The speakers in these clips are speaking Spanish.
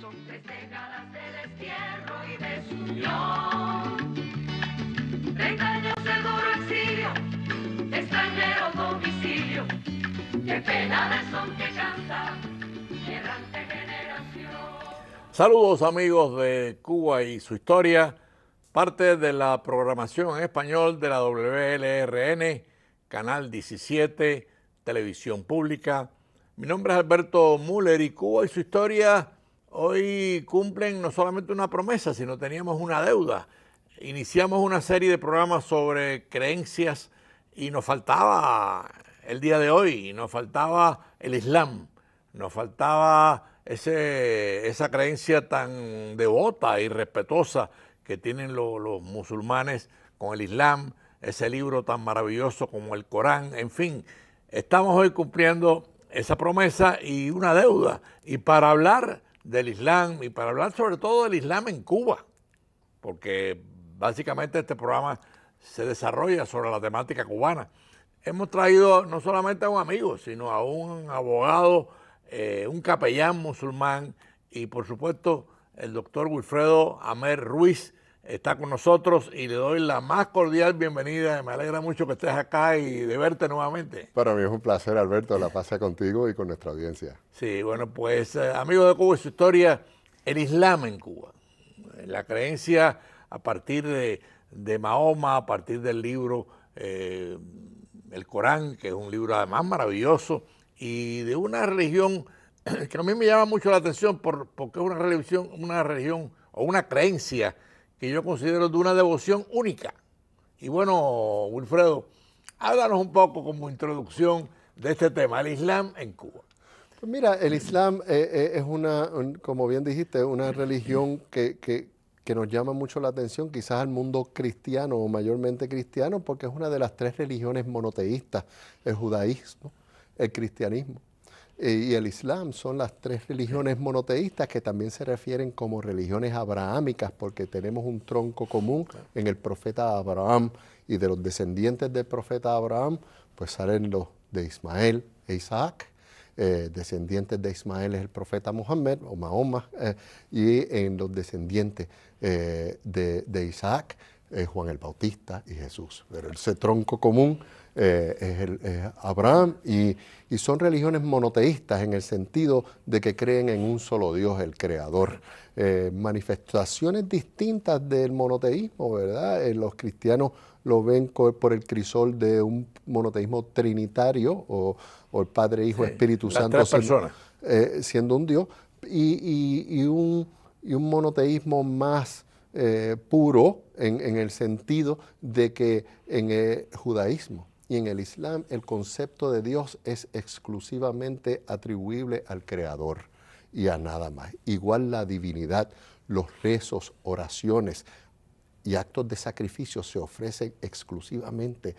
Son 3 décadas de destierro y desunión, 30 años de duro exilio, extranjero domicilio, qué pena de son que canta mi errante generación. Saludos amigos de Cuba y su historia, parte de la programación en español de la WLRN, Canal 17, Televisión Pública. Mi nombre es Alberto Müller y Cuba y su historia hoy cumplen no solamente una promesa, sino teníamos una deuda. Iniciamos una serie de programas sobre creencias y nos faltaba el día de hoy, y nos faltaba el Islam, nos faltaba esa creencia tan devota y respetuosa que tienen los musulmanes con el Islam, ese libro tan maravilloso como el Corán, en fin, estamos hoy cumpliendo esa promesa y una deuda. Y para hablar del Islam y para hablar sobre todo del Islam en Cuba, porque básicamente este programa se desarrolla sobre la temática cubana, hemos traído no solamente a un amigo, sino a un abogado, un capellán musulmán y por supuesto el doctor Wilfredo Amer Ruiz está con nosotros y le doy la más cordial bienvenida. Me alegra mucho que estés acá y de verte nuevamente. Para mí es un placer, Alberto, la paz sea contigo y con nuestra audiencia. Sí, bueno, pues amigos de Cuba y su historia, el Islam en Cuba, la creencia a partir de Mahoma, a partir del libro el Corán, que es un libro además maravilloso, y de una religión que a mí me llama mucho la atención porque es una religión o una creencia que yo considero de una devoción única. Y bueno, Wilfredo, háblanos un poco como introducción de este tema, el Islam en Cuba. Pues mira, el Islam es como bien dijiste, una religión que nos llama mucho la atención, quizás al mundo cristiano o mayormente cristiano, porque es una de las 3 religiones monoteístas, el judaísmo, el cristianismo y el Islam son las 3 religiones monoteístas que también se refieren como religiones abrahámicas porque tenemos un tronco común en el profeta Abraham y de los descendientes del profeta Abraham pues salen los de Ismael e Isaac. Descendientes de Ismael es el profeta Muhammad o Mahoma y en los descendientes de Isaac Juan el Bautista y Jesús. Pero ese tronco común es Abraham y son religiones monoteístas en el sentido de que creen en un solo Dios, el Creador. Manifestaciones distintas del monoteísmo, ¿verdad? Los cristianos lo ven por el crisol de un monoteísmo trinitario o el Padre, Hijo, sí, Espíritu Santo siendo un Dios y un monoteísmo más puro en el sentido de que en el judaísmo y en el Islam el concepto de Dios es exclusivamente atribuible al Creador y a nada más. Igual la divinidad, los rezos, oraciones y actos de sacrificio se ofrecen exclusivamente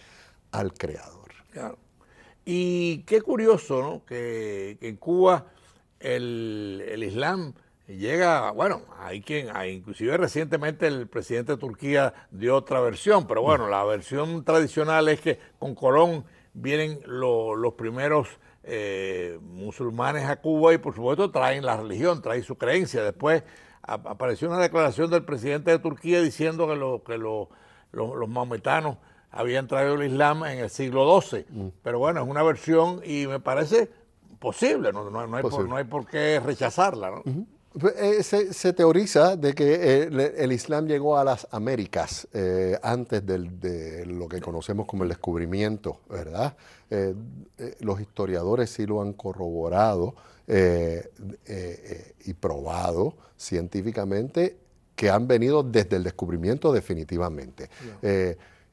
al Creador. Claro. Y qué curioso, ¿no? Que en Cuba el Islam llega, bueno, inclusive recientemente el presidente de Turquía dio otra versión, pero bueno, la versión tradicional es que con Colón vienen los primeros musulmanes a Cuba y por supuesto traen la religión, traen su creencia. Después apareció una declaración del presidente de Turquía diciendo que los maometanos habían traído el Islam en el siglo XII, pero bueno, es una versión y me parece posible, no hay por qué rechazarla, ¿no? Se teoriza de que el Islam llegó a las Américas antes de lo que conocemos como el descubrimiento, ¿verdad? Los historiadores sí lo han corroborado y probado científicamente que han venido desde el descubrimiento definitivamente.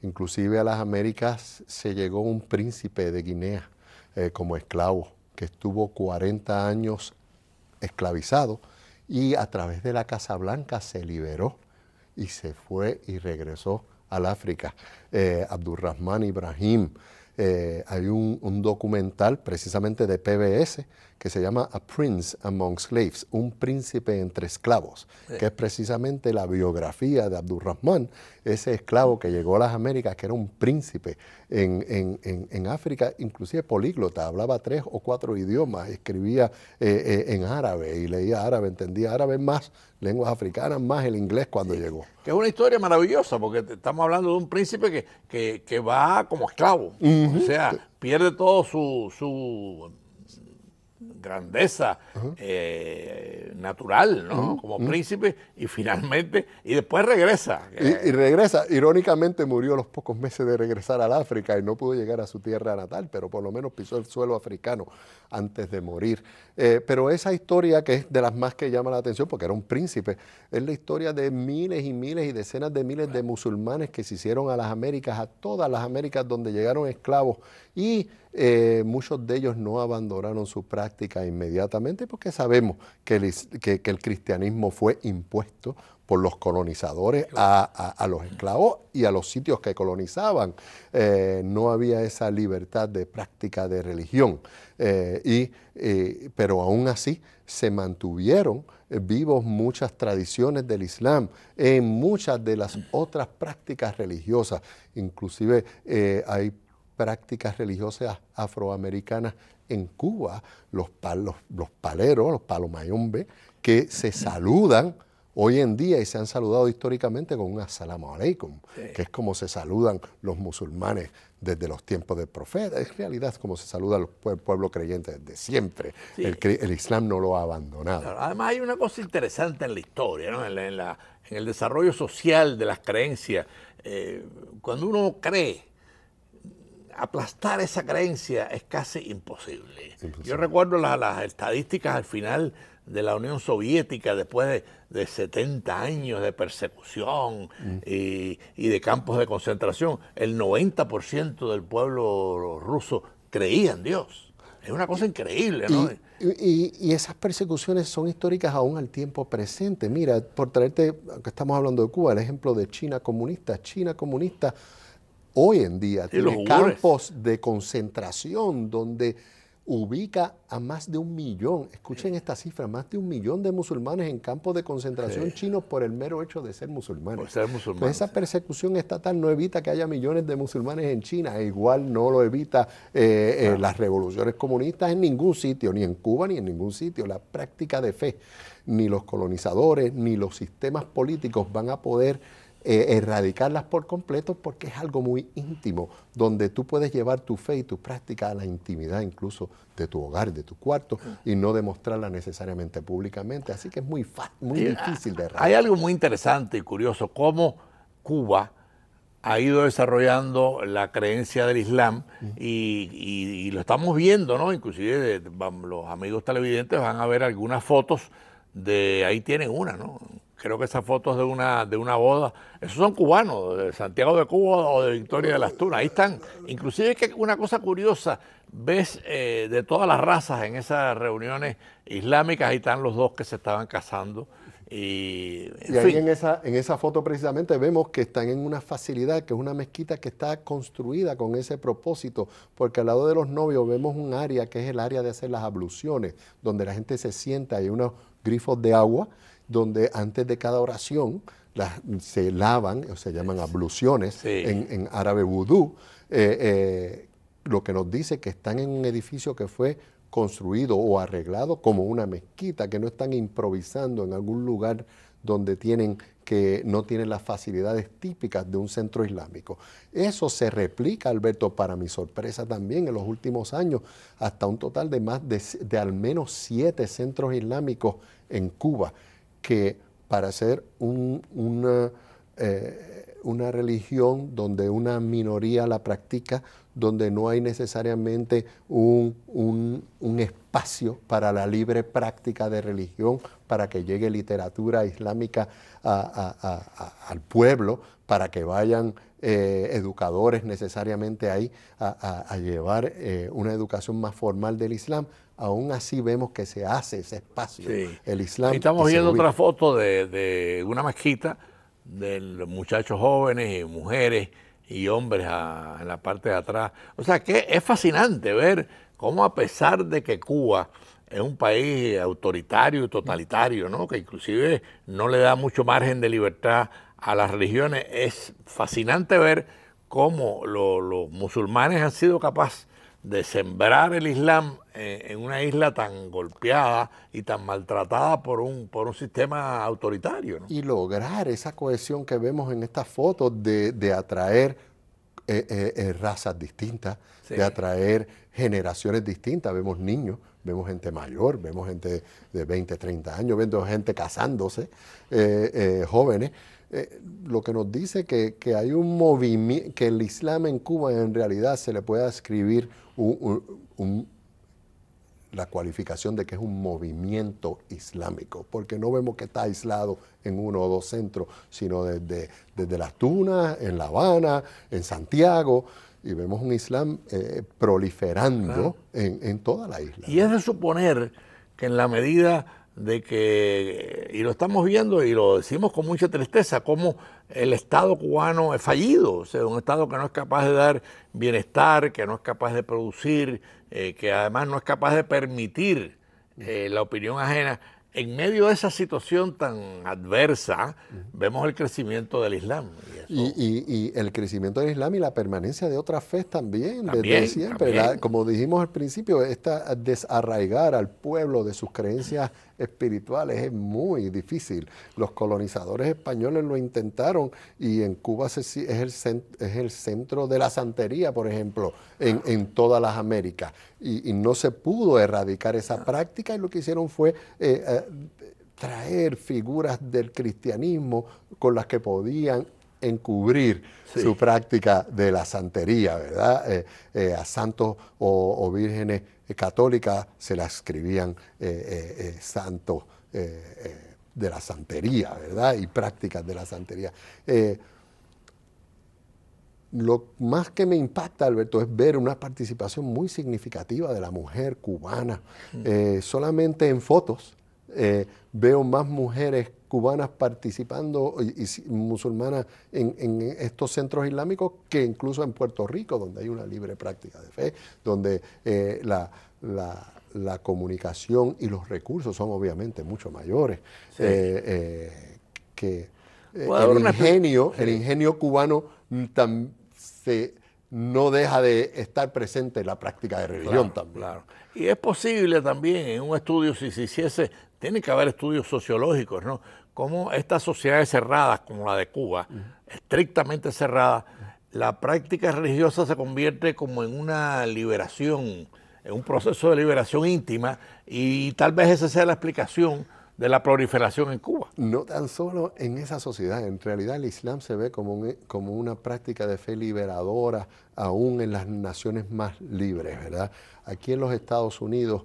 Inclusive a las Américas se llegó un príncipe de Guinea como esclavo que estuvo 40 años esclavizado y a través de la Casa Blanca se liberó y se fue y regresó al África. Abdurrahman Ibrahim, hay un documental precisamente de PBS que se llama A Prince Among Slaves, un príncipe entre esclavos, que es precisamente la biografía de Abdurrahman, ese esclavo que llegó a las Américas, que era un príncipe en África, inclusive políglota, hablaba 3 o 4 idiomas, escribía en árabe y leía árabe, entendía árabe más, lenguas africanas más el inglés cuando llegó. Que es una historia maravillosa, porque estamos hablando de un príncipe que va como esclavo, o sea, pierde todo su grandeza natural, ¿no? Como príncipe, y finalmente, y después regresa. Y regresa, irónicamente murió a los pocos meses de regresar al África y no pudo llegar a su tierra natal, pero por lo menos pisó el suelo africano antes de morir. Pero esa historia, que es de las más que llama la atención, porque era un príncipe, es la historia de miles y miles y decenas de miles de musulmanes que se hicieron a las Américas, a todas las Américas donde llegaron esclavos, y muchos de ellos no abandonaron su práctica inmediatamente, porque sabemos que el cristianismo fue impuesto por los colonizadores a los esclavos y a los sitios que colonizaban. No había esa libertad de práctica de religión, pero aún así se mantuvieron vivos muchas tradiciones del Islam en muchas de las otras prácticas religiosas. Inclusive hay prácticas religiosas afroamericanas en Cuba, los paleros, los palomayombe, que se saludan hoy en día y se han saludado históricamente con un assalamu alaikum, que es como se saludan los musulmanes desde los tiempos del profeta. En realidad es como se saluda el pueblo creyente desde siempre. Sí. El Islam no lo ha abandonado. Claro, además hay una cosa interesante en la historia, ¿no? en el desarrollo social de las creencias. Cuando uno cree, aplastar esa creencia es casi imposible. Yo recuerdo las estadísticas al final de la Unión Soviética, después de 70 años de persecución y de campos de concentración. El 90% del pueblo ruso creía en Dios. Es una cosa increíble, ¿no? Y esas persecuciones son históricas aún al tiempo presente. Mira, por traerte, aunque estamos hablando de Cuba, el ejemplo de China comunista. China comunista hoy en día tiene campos de concentración donde ubica a más de 1 millón, escuchen esta cifra, más de 1 millón de musulmanes en campos de concentración chinos por el mero hecho de ser musulmanes. Por ser musulmanes. Pues esa persecución estatal no evita que haya millones de musulmanes en China, e igual no lo evita las revoluciones comunistas en ningún sitio, ni en Cuba ni en ningún sitio. La práctica de fe, ni los colonizadores, ni los sistemas políticos van a poder erradicarlas por completo, porque es algo muy íntimo, donde tú puedes llevar tu fe y tu práctica a la intimidad incluso de tu hogar, de tu cuarto, y no demostrarla necesariamente públicamente. Así que es muy difícil de erradicar. Hay algo muy interesante y curioso, cómo Cuba ha ido desarrollando la creencia del Islam y lo estamos viendo, ¿no? Inclusive los amigos televidentes van a ver algunas fotos de, ahí tienen una, ¿no? Creo que esas fotos de una boda, esos son cubanos, de Santiago de Cuba o de Victoria de las Tunas, ahí están. Inclusive que una cosa curiosa, ves de todas las razas en esas reuniones islámicas, ahí están los dos que se estaban casando. Y ahí en esa foto precisamente vemos que están en una facilidad, que es una mezquita que está construida con ese propósito, porque al lado de los novios vemos un área que es el área de hacer las abluciones, donde la gente se sienta, hay unos grifos de agua, donde antes de cada oración se lavan, o se llaman abluciones, en árabe vudú, lo que nos dice que están en un edificio que fue construido o arreglado como una mezquita, que no están improvisando en algún lugar donde no tienen las facilidades típicas de un centro islámico. Eso se replica, Alberto, para mi sorpresa también, en los últimos años, hasta un total de más de al menos 7 centros islámicos en Cuba, que para ser una religión donde una minoría la practica, donde no hay necesariamente un espacio para la libre práctica de religión, para que llegue literatura islámica al pueblo, para que vayan educadores necesariamente ahí a llevar una educación más formal del Islam. Aún así vemos que se hace ese espacio, el Islam. Estamos viendo otra foto de una mezquita, de los muchachos jóvenes y mujeres y hombres en la parte de atrás. O sea que es fascinante ver cómo, a pesar de que Cuba es un país autoritario y totalitario, ¿no? Que inclusive no le da mucho margen de libertad a las religiones. Es fascinante ver cómo los musulmanes han sido capaces de sembrar el Islam en una isla tan golpeada y tan maltratada por un sistema autoritario, ¿no? Y lograr esa cohesión que vemos en estas fotos de atraer razas distintas, Sí. de atraer generaciones distintas. Vemos niños, vemos gente mayor, vemos gente de 20, 30 años, vemos gente casándose, jóvenes. Lo que nos dice que hay un movimiento, que el Islam en Cuba en realidad se le puede escribir la cualificación de que es un movimiento islámico, porque no vemos que está aislado en uno o dos centros, sino desde Las Tunas, en La Habana, en Santiago, y vemos un Islam proliferando en toda la isla. Y es de suponer que en la medida de que, y lo estamos viendo y lo decimos con mucha tristeza, como el Estado cubano es fallido, o sea, un Estado que no es capaz de dar bienestar, que no es capaz de producir, que además no es capaz de permitir la opinión ajena. En medio de esa situación tan adversa, vemos el crecimiento del Islam. Y el crecimiento del Islam y la permanencia de otras fe también, desde siempre. Como dijimos al principio, desarraigar al pueblo de sus creencias espirituales es muy difícil. Los colonizadores españoles lo intentaron y en Cuba es el centro de la santería, por ejemplo, en todas las Américas. Y no se pudo erradicar esa práctica y lo que hicieron fue traer figuras del cristianismo con las que podían encubrir su práctica de la santería, ¿verdad? A santos o vírgenes católicas se las escribían santos de la santería, ¿verdad? Y prácticas de la santería. Lo más que me impacta, Alberto, es ver una participación muy significativa de la mujer cubana. Solamente en fotos veo más mujeres cubanas participando y musulmanas en estos centros islámicos que incluso en Puerto Rico, donde hay una libre práctica de fe, donde la comunicación y los recursos son obviamente mucho mayores. Sí. El ingenio cubano no deja de estar presente en la práctica de religión también. Claro. Y es posible también en un estudio, si se hiciese, tiene que haber estudios sociológicos, ¿no? Cómo estas sociedades cerradas, como la de Cuba, estrictamente cerradas, la práctica religiosa se convierte como en una liberación, en un proceso de liberación íntima, y tal vez esa sea la explicación de la proliferación en Cuba. No tan solo en esa sociedad, en realidad el Islam se ve como una práctica de fe liberadora, aún en las naciones más libres, ¿verdad? Aquí en los Estados Unidos,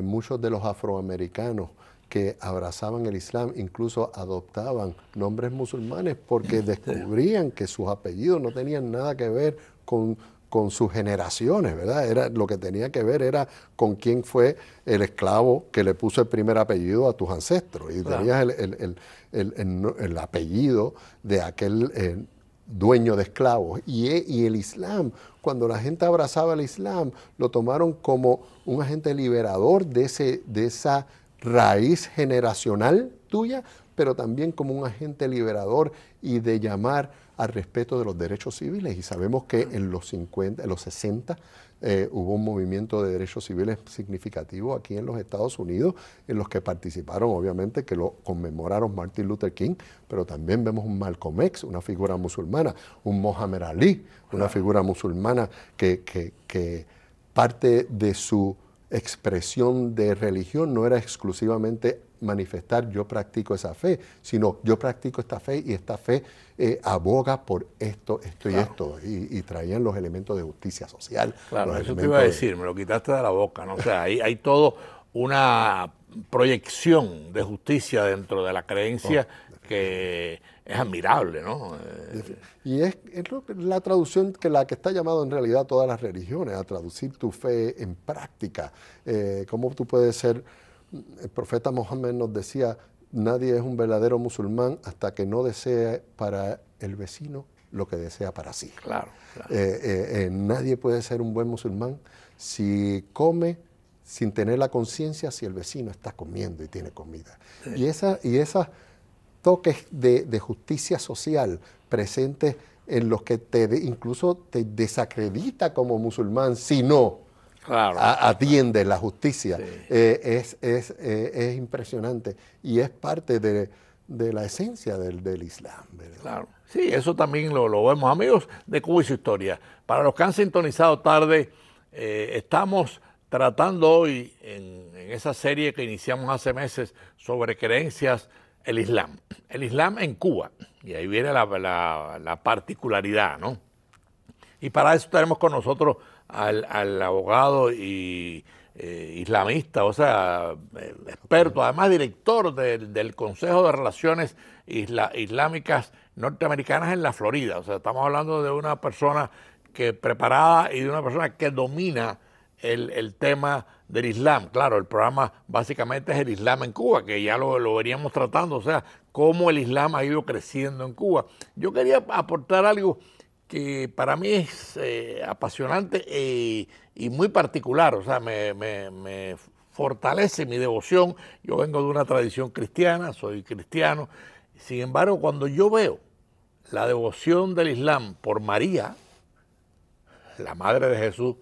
muchos de los afroamericanos que abrazaban el Islam incluso adoptaban nombres musulmanes porque descubrían que sus apellidos no tenían nada que ver con sus generaciones, ¿verdad? Lo que tenía que ver era con quién fue el esclavo que le puso el primer apellido a tus ancestros. Y tenías el apellido de aquel dueño de esclavos. Y el Islam, cuando la gente abrazaba el Islam, lo tomaron como un agente liberador de esa raíz generacional tuya, pero también como un agente liberador y de llamar al respeto de los derechos civiles. Y sabemos que en los 60 hubo un movimiento de derechos civiles significativo aquí en los Estados Unidos, en los que participaron, obviamente, que lo conmemoraron Martin Luther King, pero también vemos un Malcolm X, una figura musulmana, un Muhammad Ali, una figura musulmana que parte de su expresión de religión no era exclusivamente manifestar yo practico esa fe, sino yo practico esta fe y esta fe aboga por esto y esto, y traían los elementos de justicia social. Claro, eso te iba a decir, me lo quitaste de la boca, ¿no? O sea, hay todo una proyección de justicia dentro de la creencia que es admirable, ¿no? Y es la traducción la que está llamado en realidad todas las religiones, a traducir tu fe en práctica. ¿Cómo tú puedes ser? El profeta Mohammed nos decía, nadie es un verdadero musulmán hasta que no desee para el vecino lo que desea para sí. Claro. Nadie puede ser un buen musulmán si come sin tener la conciencia si el vecino está comiendo y tiene comida. Sí. Y esos toques de justicia social presentes en los que incluso te desacredita como musulmán si no atiende la justicia, sí. Es impresionante y es parte de la esencia del Islam, ¿verdad? Claro, sí, eso también lo vemos, amigos de Cuba y su historia. Para los que han sintonizado tarde, estamos tratando hoy en esa serie que iniciamos hace meses sobre creencias, el Islam en Cuba, y ahí viene la particularidad, ¿no? Y para eso tenemos con nosotros al abogado y islamista, o sea, experto, además director del Consejo de Relaciones Islámicas Norteamericanas en la Florida. O sea, estamos hablando de una persona que preparada y de una persona que domina el tema del Islam. Claro, el programa básicamente es el Islam en Cuba, que ya lo veníamos tratando, o sea, cómo el Islam ha ido creciendo en Cuba. Yo quería aportar algo que para mí es apasionante y muy particular, o sea, me fortalece mi devoción. Yo vengo de una tradición cristiana, soy cristiano. Sin embargo, cuando yo veo la devoción del Islam por María, la madre de Jesús,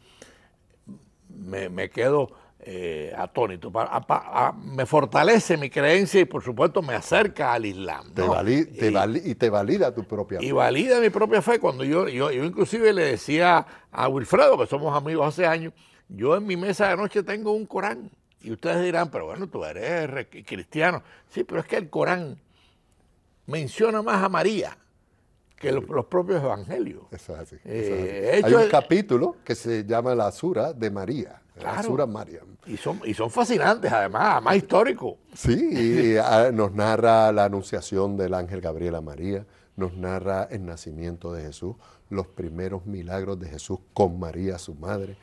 me quedo atónito. Me fortalece mi creencia y por supuesto me acerca al Islam, ¿no? Y te valida tu propia fe. Y valida mi propia fe. Cuando yo inclusive le decía a Wilfredo, que somos amigos hace años, yo en mi mesa de noche tengo un Corán. Y ustedes dirán, pero bueno, tú eres cristiano. Sí, pero es que el Corán menciona más a María que los propios evangelios. Eso es así. Hay un capítulo que se llama la Sura de María, claro, la Sura Mariam. Y son fascinantes, además históricos. Sí, y nos narra la anunciación del ángel Gabriel a María, nos narra el nacimiento de Jesús, los primeros milagros de Jesús con María, su madre,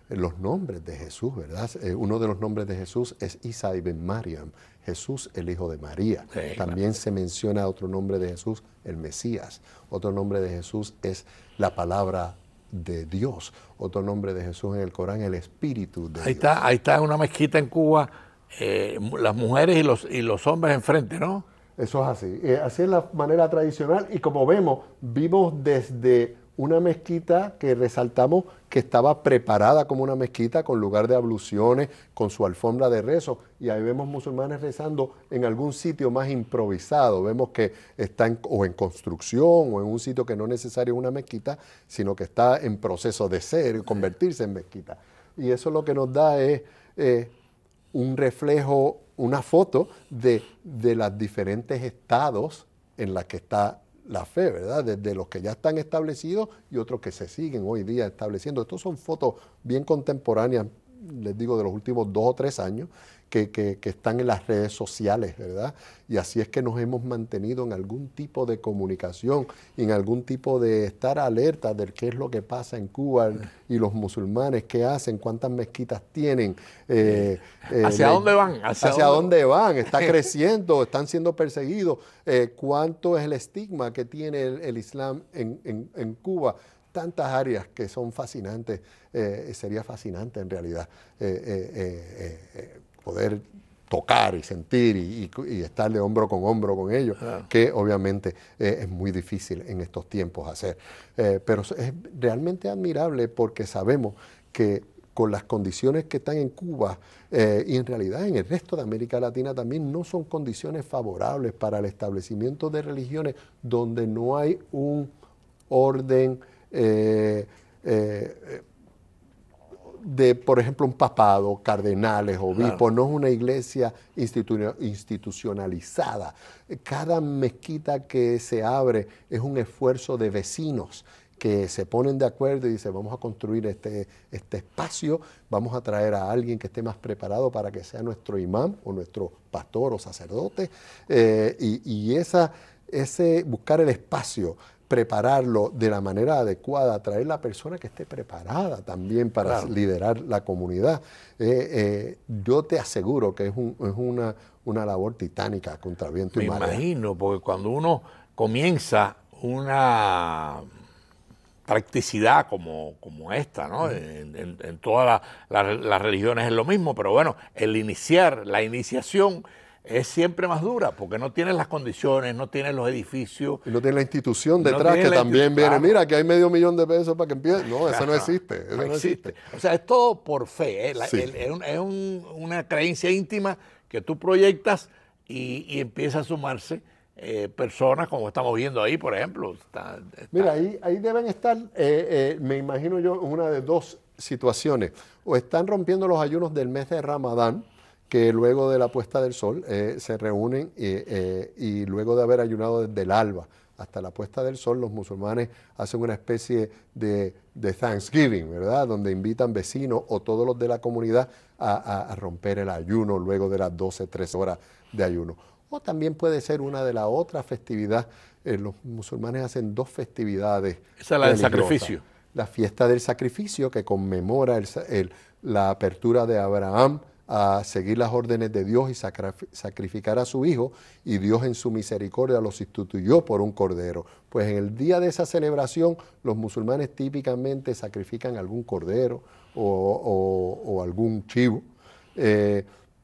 los nombres de Jesús, ¿verdad? Uno de los nombres de Jesús es Isa ibn Mariam, Jesús el hijo de María. Sí, también claro. Se menciona otro nombre de Jesús, el Mesías. Otro nombre de Jesús es la palabra de Dios. Otro nombre de Jesús en el Corán, el Espíritu de Dios. Ahí está en una mezquita en Cuba, las mujeres y los hombres enfrente, ¿no? Eso es así. Así es la manera tradicional y como vimos desde una mezquita que resaltamos que estaba preparada como una mezquita con lugar de abluciones, con su alfombra de rezo, y ahí vemos musulmanes rezando en algún sitio más improvisado. Vemos que está en construcción o en un sitio que no es necesario una mezquita, sino que está en proceso de convertirse en mezquita. Y eso lo que nos da es un reflejo, una foto de los diferentes estados en los que está la fe, ¿verdad? Desde los que ya están establecidos y otros que se siguen hoy día estableciendo. Estos son fotos bien contemporáneas, les digo, de los últimos 2 o 3 años, que están en las redes sociales, ¿verdad? Y así es que nos hemos mantenido en algún tipo de comunicación, en algún tipo de estar alerta de qué es lo que pasa en Cuba y los musulmanes, qué hacen, cuántas mezquitas tienen. ¿Hacia dónde van? ¿Hacia dónde van? ¿Está creciendo? ¿Están siendo perseguidos? ¿Cuánto es el estigma que tiene el Islam en Cuba? Tantas áreas que son fascinantes. Sería fascinante en realidad poder tocar y sentir y estar de hombro con ellos, claro, que obviamente es muy difícil en estos tiempos hacer. Pero es realmente admirable porque sabemos que con las condiciones que están en Cuba y en realidad en el resto de América Latina también no son condiciones favorables para el establecimiento de religiones donde no hay un orden de, por ejemplo, un papado, cardenales, obispos, claro, no es una iglesia institucionalizada. Cada mezquita que se abre es un esfuerzo de vecinos que se ponen de acuerdo y dicen, vamos a construir este espacio, vamos a traer a alguien que esté más preparado para que sea nuestro imán o nuestro pastor o sacerdote, y ese buscar el espacio, prepararlo de la manera adecuada, traer la persona que esté preparada también para, claro, liderar la comunidad. Yo te aseguro que es una labor titánica contra viento y marea. Me imagino, porque cuando uno comienza practicidad como esta, ¿no? En todas las religiones es lo mismo, pero bueno, la iniciación es siempre más dura, porque no tienes las condiciones, no tienes los edificios. Y no tiene la institución detrás que también viene, claro. mira, que hay $500,000 pesos para que empiece. No, eso no existe. Eso No existe. O sea, es todo por fe, ¿eh? Sí. Es una creencia íntima que tú proyectas y empieza a sumarse personas, como estamos viendo ahí, por ejemplo. Mira, ahí deben estar, me imagino yo, una de dos situaciones. O están rompiendo los ayunos del mes de Ramadán, que luego de la puesta del sol se reúnen y luego de haber ayunado desde el alba hasta la puesta del sol, los musulmanes hacen una especie de Thanksgiving, ¿verdad? Donde invitan vecinos o todos los de la comunidad a romper el ayuno luego de las 12, 13 horas de ayuno. O también puede ser una de las otras festividades. Los musulmanes hacen dos festividades. Esa es la del sacrificio. La fiesta del sacrificio, que conmemora la apertura de Abraham a seguir las órdenes de Dios y sacrificar a su hijo, y Dios en su misericordia lo sustituyó por un cordero. Pues en el día de esa celebración los musulmanes típicamente sacrifican algún cordero o algún chivo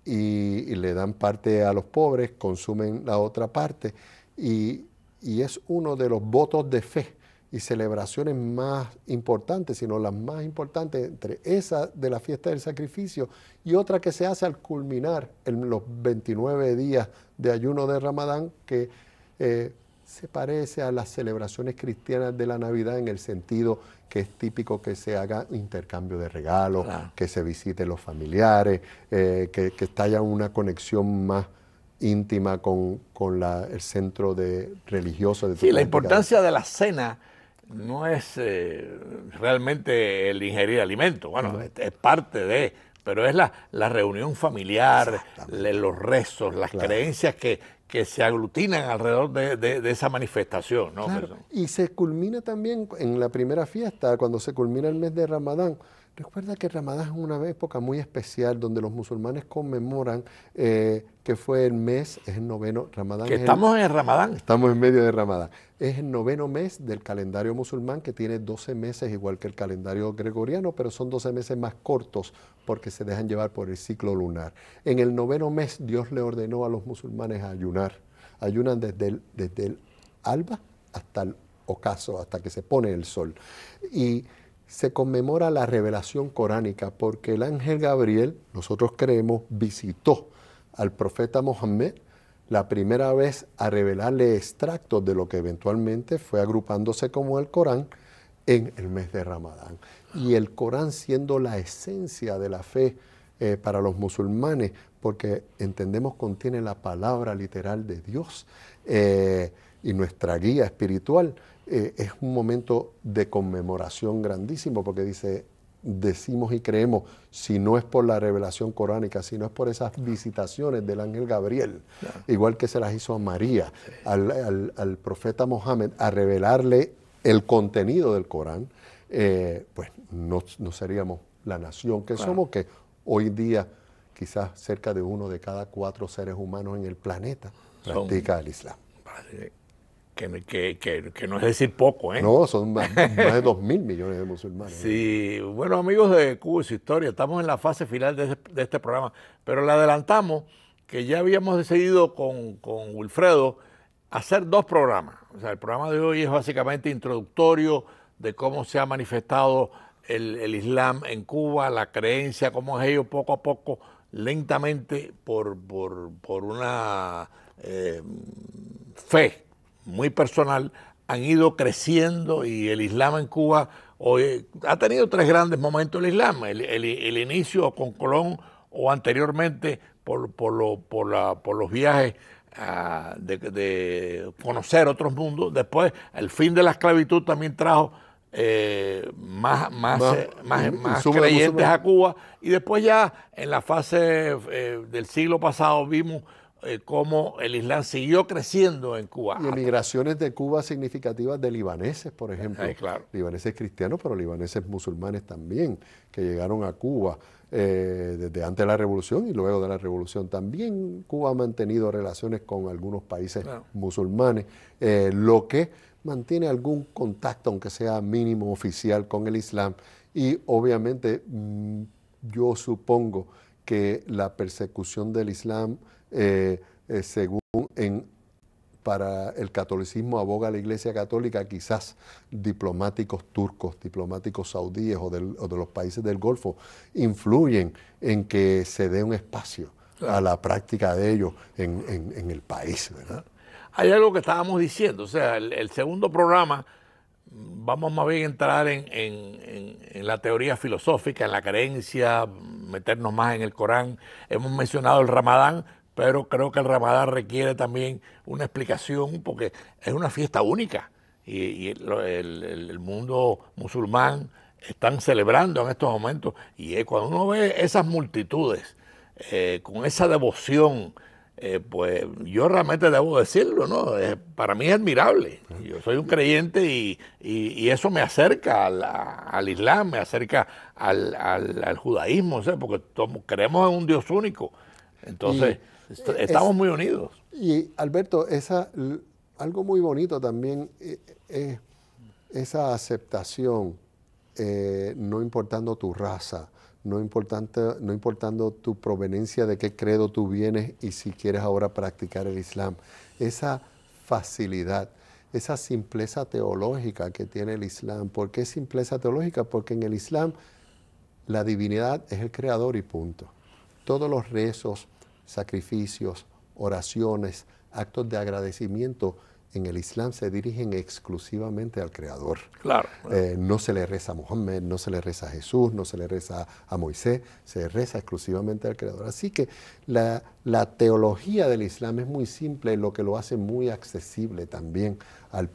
y le dan parte a los pobres, consumen la otra parte y es uno de los votos de fe y celebraciones más importantes, sino las más importantes entre esa de la fiesta del sacrificio y otra que se hace al culminar en los 29 días de ayuno de Ramadán, que se parece a las celebraciones cristianas de la Navidad en el sentido que es típico que se haga intercambio de regalos, claro, que se visiten los familiares, que haya una conexión más íntima con el centro religioso de tu Sí, la importancia de la cena no es realmente el ingerir alimentos, bueno, es parte de, pero es la reunión familiar, los rezos, las creencias que se aglutinan alrededor de esa manifestación, ¿no? Claro. Y se culmina también en la primera fiesta, cuando se culmina el mes de Ramadán. Recuerda que Ramadán es una época muy especial donde los musulmanes conmemoran que fue el mes, es el noveno, Ramadán. Que estamos en el Ramadán. Estamos en medio de Ramadán. Es el noveno mes del calendario musulmán, que tiene 12 meses igual que el calendario gregoriano, pero son 12 meses más cortos porque se dejan llevar por el ciclo lunar. En el noveno mes Dios le ordenó a los musulmanes a ayunar. Ayunan desde el alba hasta el ocaso, hasta que se pone el sol. Y se conmemora la revelación coránica porque el ángel Gabriel, nosotros creemos, visitó al profeta Mohammed la primera vez a revelarle extractos de lo que eventualmente fue agrupándose como el Corán en el mes de Ramadán. Y el Corán siendo la esencia de la fe para los musulmanes, porque entendemos contiene la palabra literal de Dios y nuestra guía espiritual. Es un momento de conmemoración grandísimo porque decimos y creemos, si no es por la revelación coránica, si no es por esas visitaciones del ángel Gabriel, igual que se las hizo a María, al profeta Mohammed, a revelarle el contenido del Corán, pues no seríamos la nación que somos, que hoy día quizás cerca de 1 de cada 4 seres humanos en el planeta practica el Islam. Que no es decir poco, ¿eh? No, son más de 2.000 millones de musulmanes. Sí, bueno, amigos de Cuba y su historia, estamos en la fase final de este programa, pero le adelantamos que ya habíamos decidido con Wilfredo hacer 2 programas. O sea, el programa de hoy es básicamente introductorio de cómo se ha manifestado el Islam en Cuba, la creencia, cómo ellos poco a poco, lentamente, por una fe muy personal, han ido creciendo, y el Islam en Cuba hoy ha tenido 3 grandes momentos el Islam. El inicio con Colón o anteriormente por los viajes de conocer otros mundos. Después el fin de la esclavitud también trajo más creyentes a Cuba, y después ya en la fase del siglo pasado vimos cómo el Islam siguió creciendo en Cuba. Y emigraciones de Cuba significativas de libaneses, por ejemplo. Claro. Libaneses cristianos, pero libaneses musulmanes también, que llegaron a Cuba. desde antes de la Revolución y luego de la Revolución. También Cuba ha mantenido relaciones con algunos países musulmanes, lo que mantiene algún contacto, aunque sea mínimo oficial, con el Islam. Y obviamente yo supongo que la persecución del Islam, según para el catolicismo aboga la Iglesia Católica, quizás diplomáticos turcos, diplomáticos saudíes o de los países del Golfo influyen en que se dé un espacio a la práctica de ellos en el país, ¿verdad? Hay algo que estábamos diciendo, o sea, el segundo programa vamos más bien a entrar en la teoría filosófica, en la creencia, meternos más en el Corán. Hemos mencionado el Ramadán, pero creo que el Ramadán requiere también una explicación porque es una fiesta única y el mundo musulmán están celebrando en estos momentos y cuando uno ve esas multitudes con esa devoción, pues yo realmente debo decirlo, ¿no? Para mí es admirable. Yo soy un creyente y eso me acerca al Islam, me acerca al judaísmo, ¿sí? Porque creemos en un Dios único. Entonces, estamos muy unidos. Y Alberto, algo muy bonito también es esa aceptación, no importando tu raza, no importando tu proveniencia, de qué credo tú vienes y si quieres ahora practicar el Islam. Esa facilidad, esa simpleza teológica que tiene el Islam. ¿Por qué simpleza teológica? Porque en el Islam la divinidad es el creador y punto. Todos los rezos, sacrificios, oraciones, actos de agradecimiento en el Islam se dirigen exclusivamente al Creador. Claro. No se le reza a Mohammed, no se le reza a Jesús, no se le reza a Moisés, se reza exclusivamente al Creador. Así que la teología del Islam es muy simple, lo que lo hace muy accesible también al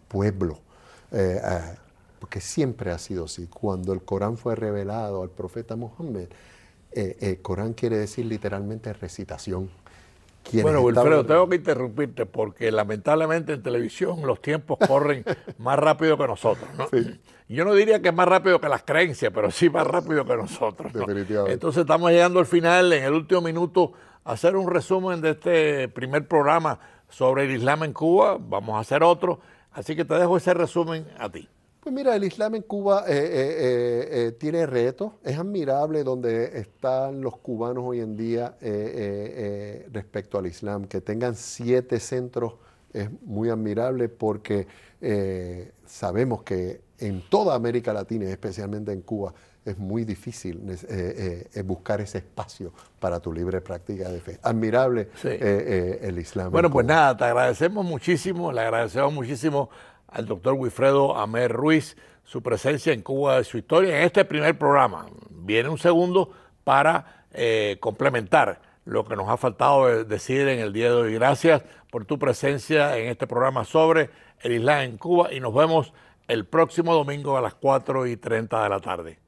pueblo, porque siempre ha sido así. Cuando el Corán fue revelado al profeta Mohammed, Corán quiere decir literalmente recitación. Bueno, Wilfredo, tengo que interrumpirte porque lamentablemente en televisión los tiempos corren más rápido que nosotros, ¿no? Sí. Yo no diría que es más rápido que las creencias, pero sí más rápido que nosotros, ¿no? Definitivamente. Entonces estamos llegando al final, en el último minuto, a hacer un resumen de este primer programa sobre el Islam en Cuba. Vamos a hacer otro, así que te dejo ese resumen a ti. Pues mira, el Islam en Cuba tiene retos. Es admirable donde están los cubanos hoy en día respecto al Islam. Que tengan 7 centros es muy admirable porque sabemos que en toda América Latina, especialmente en Cuba, es muy difícil buscar ese espacio para tu libre práctica de fe. Admirable el Islam. Bueno, pues nada, te agradecemos muchísimo, le agradecemos muchísimo al doctor Wilfredo Amer Ruiz, su presencia en Cuba, su historia en este primer programa. Viene un segundo para complementar lo que nos ha faltado decir en el día de hoy. Gracias por tu presencia en este programa sobre el Islam en Cuba y nos vemos el próximo domingo a las 4:30 de la tarde.